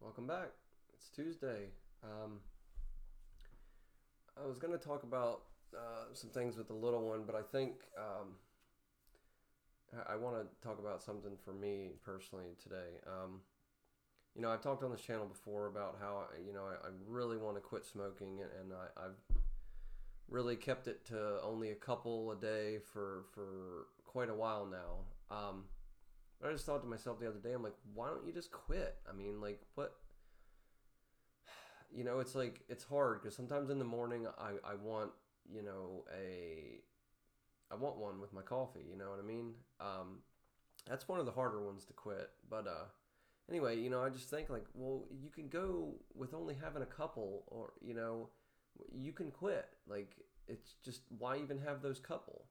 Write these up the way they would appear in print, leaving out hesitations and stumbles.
Welcome back. It's Tuesday. I was going to talk about some things with the little one, but I think I want to talk about something for me personally today. I've talked on this channel before about how I really want to quit smoking, and I've really kept it to only a couple a day for quite a while now. But I just thought to myself the other day, I'm like, why don't you just quit? I mean, like, what? It's like, it's hard because sometimes in the morning I want, I want one with my coffee, you know what I mean? That's one of the harder ones to quit. But anyway, I just think like, well, you can go with only having a couple, or, you can quit. Like, it's just, why even have those couple?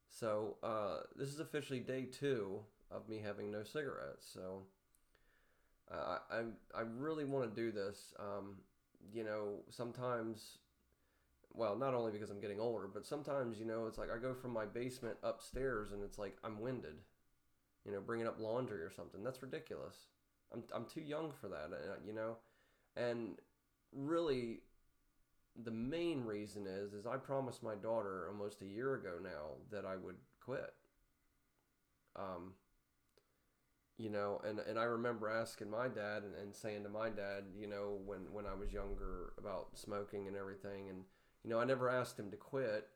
So this is officially day 2 of me having no cigarettes. So I really want to do this. Sometimes, well, not only because I'm getting older, but sometimes, it's like I go from my basement upstairs and it's like I'm winded, bringing up laundry or something. That's ridiculous. I'm too young for that, and really the main reason is I promised my daughter almost a year ago now that I would quit. Um, and I remember asking my dad and saying to my dad, when I was younger about smoking and everything. And, I never asked him to quit.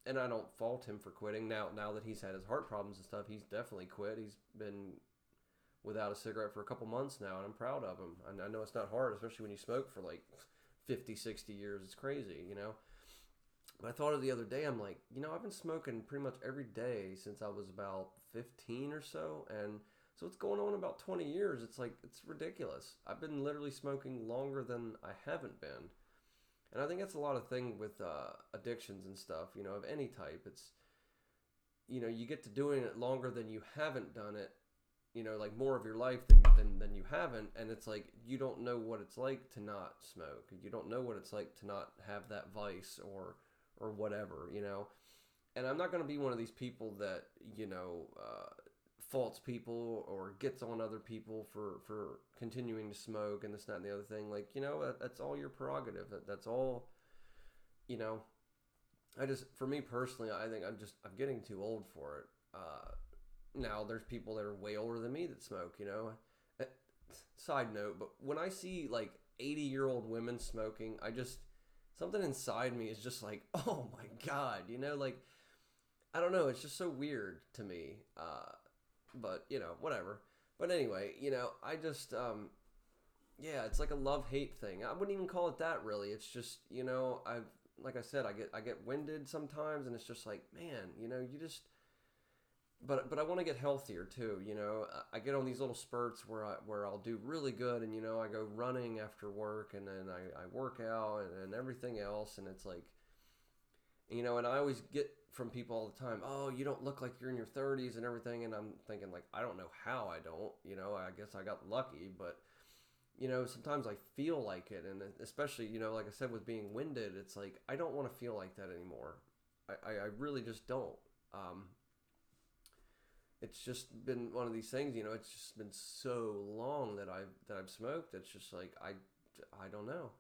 And I don't fault him for quitting. Now that he's had his heart problems and stuff, he's definitely quit. He's been without a cigarette for a couple months now, and I'm proud of him. And I know it's not hard, especially when you smoke for like 50, 60 years. It's crazy. But I thought of the other day, I'm like, I've been smoking pretty much every day since I was about 15 or so. And so it's going on about 20 years. It's like, it's ridiculous. I've been literally smoking longer than I haven't been. And I think that's a lot of thing with addictions and stuff, of any type. It's, you get to doing it longer than you haven't done it, like more of your life than you haven't. And it's like, you don't know what it's like to not smoke. You don't know what it's like to not have that vice or whatever, And I'm not going to be one of these people that, faults people or gets on other people for continuing to smoke and this, that, and the other thing. Like, that's all your prerogative. That's all, for me personally, I think I'm getting too old for it. Now there's people that are way older than me that smoke, Side note, but when I see like 80-year-old women smoking, something inside me is just like, oh my God, like, I don't know. It's just so weird to me. But, whatever. But anyway, I just, yeah, it's like a love-hate thing. I wouldn't even call it that, really. It's just, like I said, I get winded sometimes, and it's just like, man, you just, but I want to get healthier too, I get on these little spurts where I'll do really good, and, I go running after work, and then I work out and everything else, and it's like, and I always get from people all the time, oh, you don't look like you're in your 30s and everything, and I'm thinking, like, I don't know how I don't, I guess I got lucky, but, sometimes I feel like it, and especially, like I said, with being winded, it's like, I don't want to feel like that anymore. I really just don't. It's just been one of these things, it's just been so long that I've smoked, it's just like, I don't know,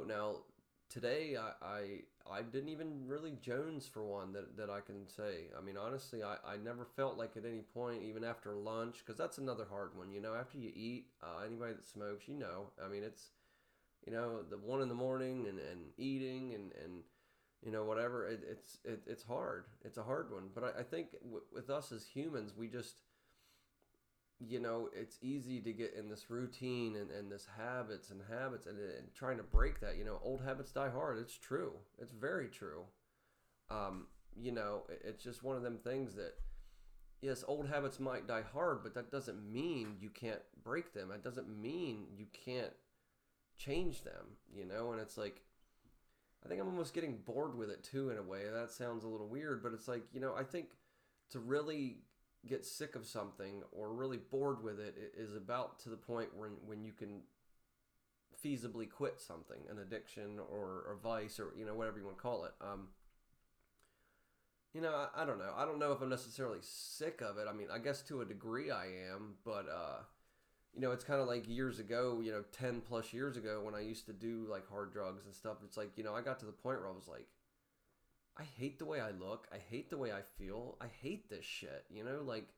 now, today, I didn't even really Jones for one that I can say. I mean, honestly, I never felt like at any point, even after lunch, because that's another hard one, after you eat, anybody that smokes, I mean, it's, the 1 in the morning and eating and whatever, it's hard. It's a hard one. But I think with us as humans, we just, it's easy to get in this routine and this habits and trying to break that, old habits die hard. It's true. It's very true. It's just one of them things that, yes, old habits might die hard, but that doesn't mean you can't break them. It doesn't mean you can't change them, and it's like, I think I'm almost getting bored with it too, in a way. That sounds a little weird, but it's like, I think to really get sick of something or really bored with it is about to the point when you can feasibly quit something, an addiction or a vice, or whatever you want to call it. I don't know. I don't know if I'm necessarily sick of it. I mean, I guess to a degree I am, but it's kind of like years ago, 10 plus years ago when I used to do like hard drugs and stuff. It's like, I got to the point where I was like, I hate the way I look. I hate the way I feel. I hate this shit, like,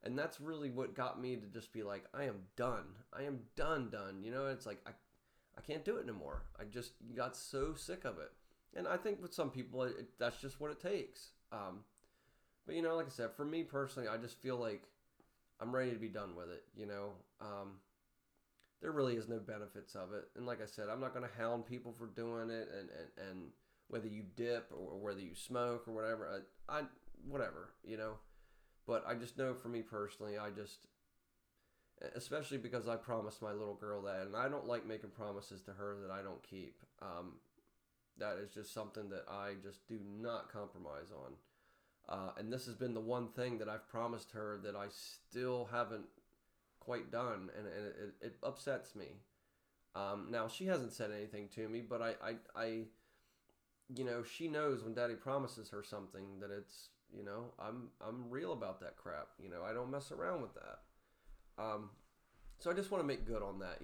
and that's really what got me to just be like, I am done. I am done. It's like, I can't do it anymore. I just got so sick of it. And I think with some people, that's just what it takes. But, like I said, for me personally, I just feel like I'm ready to be done with it, There really is no benefits of it. And like I said, I'm not going to hound people for doing it and whether you dip or whether you smoke or whatever, whatever, But I just know for me personally, especially because I promised my little girl that, and I don't like making promises to her that I don't keep. That is just something that I just do not compromise on. And this has been the one thing that I've promised her that I still haven't quite done, and it upsets me. Now, she hasn't said anything to me, but I she knows when Daddy promises her something that it's, I'm real about that crap. I don't mess around with that. So I just want to make good on that.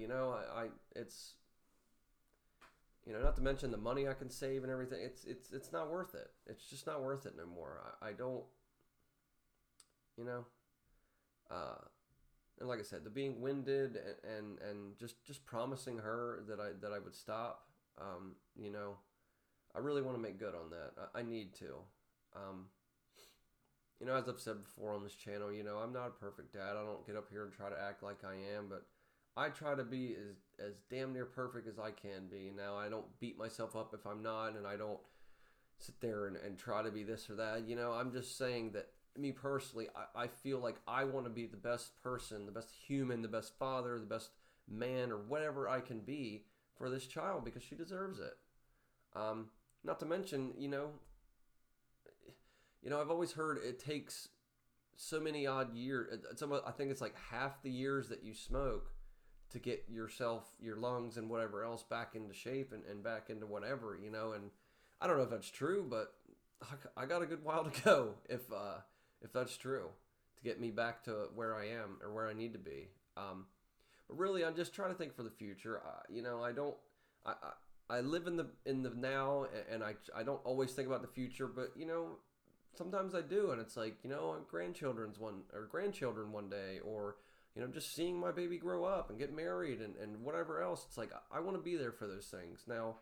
It's, not to mention the money I can save and everything. It's not worth it. It's just not worth it no more. I don't, and like I said, the being winded and just promising her that I would stop. I really want to make good on that. I need to. As I've said before on this channel, I'm not a perfect dad. I don't get up here and try to act like I am, but I try to be as damn near perfect as I can be. Now, I don't beat myself up if I'm not, and I don't sit there and try to be this or that. I'm just saying that me personally, I feel like I want to be the best person, the best human, the best father, the best man, or whatever I can be for this child because she deserves it. Not to mention, I've always heard it takes so many odd years. I think it's like half the years that you smoke to get yourself, your lungs, and whatever else back into shape and back into whatever, And I don't know if that's true, but I got a good while to go if that's true to get me back to where I am or where I need to be. But really, I'm just trying to think for the future. I live in the now, and I don't always think about the future, but sometimes I do, and it's like grandchildren one day, or just seeing my baby grow up and get married and whatever else. It's like I want to be there for those things. Now,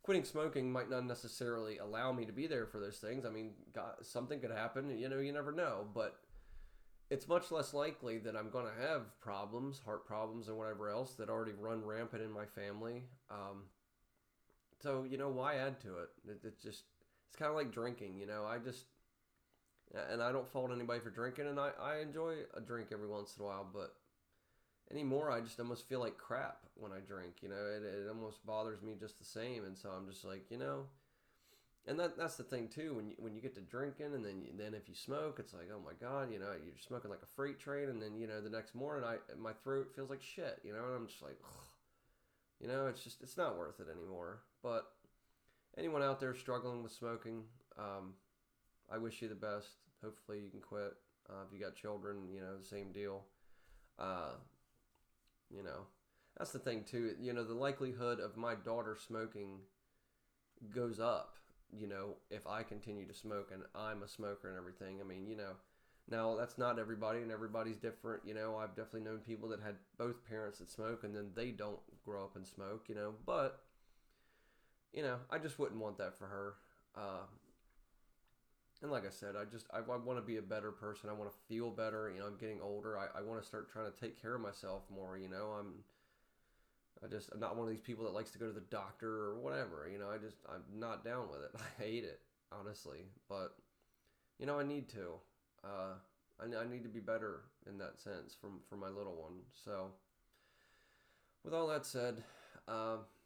quitting smoking might not necessarily allow me to be there for those things. I mean, God, something could happen. You never know, but it's much less likely that I'm going to have problems, heart problems, and whatever else that already run rampant in my family. So why add to it? It's kind of like drinking. And I don't fault anybody for drinking, and I enjoy a drink every once in a while, but anymore I just almost feel like crap when I drink. It almost bothers me just the same, and so I'm just like, and that's the thing too, when you get to drinking, and then if you smoke, it's like, oh my God, you're smoking like a freight train, and then the next morning my throat feels like shit, and I'm just like, ugh. It's not worth it anymore. But anyone out there struggling with smoking, I wish you the best. Hopefully you can quit. If you got children, the same deal. That's the thing too. The likelihood of my daughter smoking goes up, if I continue to smoke and I'm a smoker and everything. I mean, now that's not everybody, and everybody's different. I've definitely known people that had both parents that smoke and then they don't grow up and smoke, but I just wouldn't want that for her. And like I said, I want to be a better person. I want to feel better. I'm getting older. I want to start trying to take care of myself more. I'm not one of these people that likes to go to the doctor or whatever. I'm not down with it. I hate it, honestly. But, I need to. I need to be better in that sense for my little one. So, with all that said,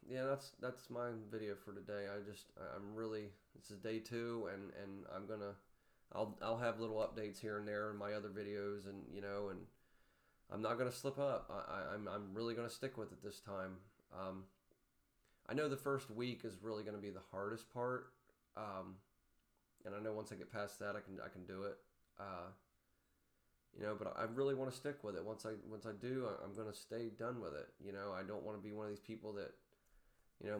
yeah, that's my video for today. I'm really, this is day 2, and I'll have little updates here and there in my other videos, and and I'm not gonna slip up. I'm really gonna stick with it this time. I know the first week is really gonna be the hardest part, and I know once I get past that, I can do it. But I really want to stick with it. Once I do, I'm going to stay done with it. I don't want to be one of these people that,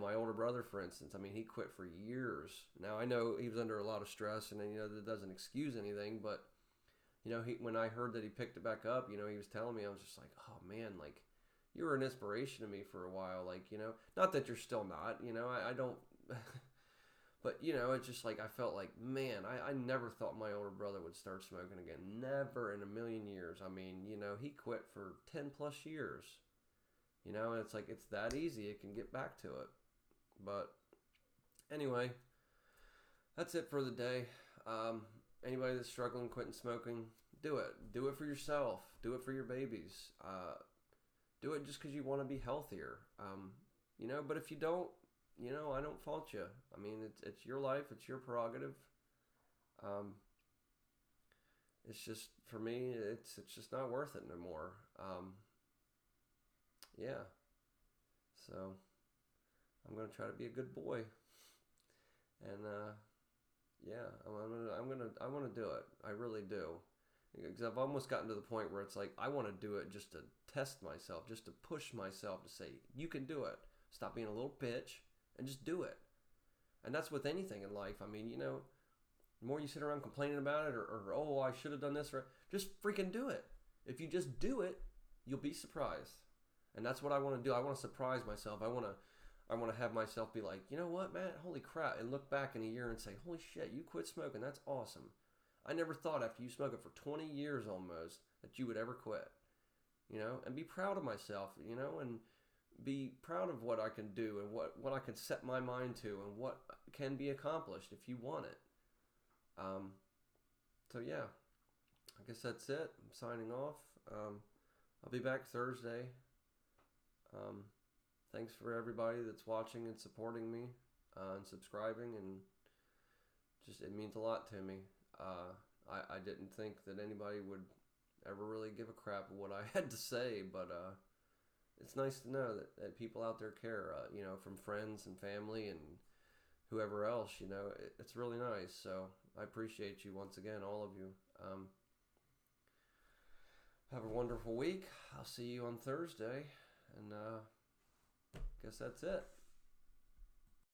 my older brother, for instance. I mean, he quit for years. Now I know he was under a lot of stress, and that doesn't excuse anything. But when I heard that he picked it back up, he was telling me, I was just like, oh man, like you were an inspiration to me for a while. Like not that you're still not. I don't. But, it's just like I felt like, man, I never thought my older brother would start smoking again. Never in a million years. I mean, he quit for 10 plus years. And it's like, it's that easy. It can get back to it. But anyway, that's it for the day. Anybody that's struggling quitting smoking, do it. Do it for yourself. Do it for your babies. Do it just because you want to be healthier. But if you don't, I don't fault you. I mean, it's your life. It's your prerogative. It's just, for me, it's just not worth it no more. Yeah. So, I'm going to try to be a good boy. And, yeah, I want to do it. I really do. Because I've almost gotten to the point where it's like, I want to do it just to test myself, just to push myself to say, you can do it. Stop being a little bitch. And just do it. And that's with anything in life. I mean, the more you sit around complaining about it or oh, I should have done this, or just freaking do it. If you just do it, you'll be surprised. And that's what I want to do. I want to surprise myself. I want to have myself be like, you know what, Matt? Holy crap. And look back in a year and say, holy shit, you quit smoking. That's awesome. I never thought after you smoke it for 20 years almost that you would ever quit. And be proud of myself, and be proud of what I can do and what I can set my mind to and what can be accomplished if you want it. So yeah, I guess that's it. I'm signing off. I'll be back Thursday. Thanks for everybody that's watching and supporting me and subscribing, and just it means a lot to me. I didn't think that anybody would ever really give a crap of what I had to say, but it's nice to know that people out there care, from friends and family and whoever else, it's really nice. So I appreciate you once again, all of you. Have a wonderful week. I'll see you on Thursday, and guess that's it.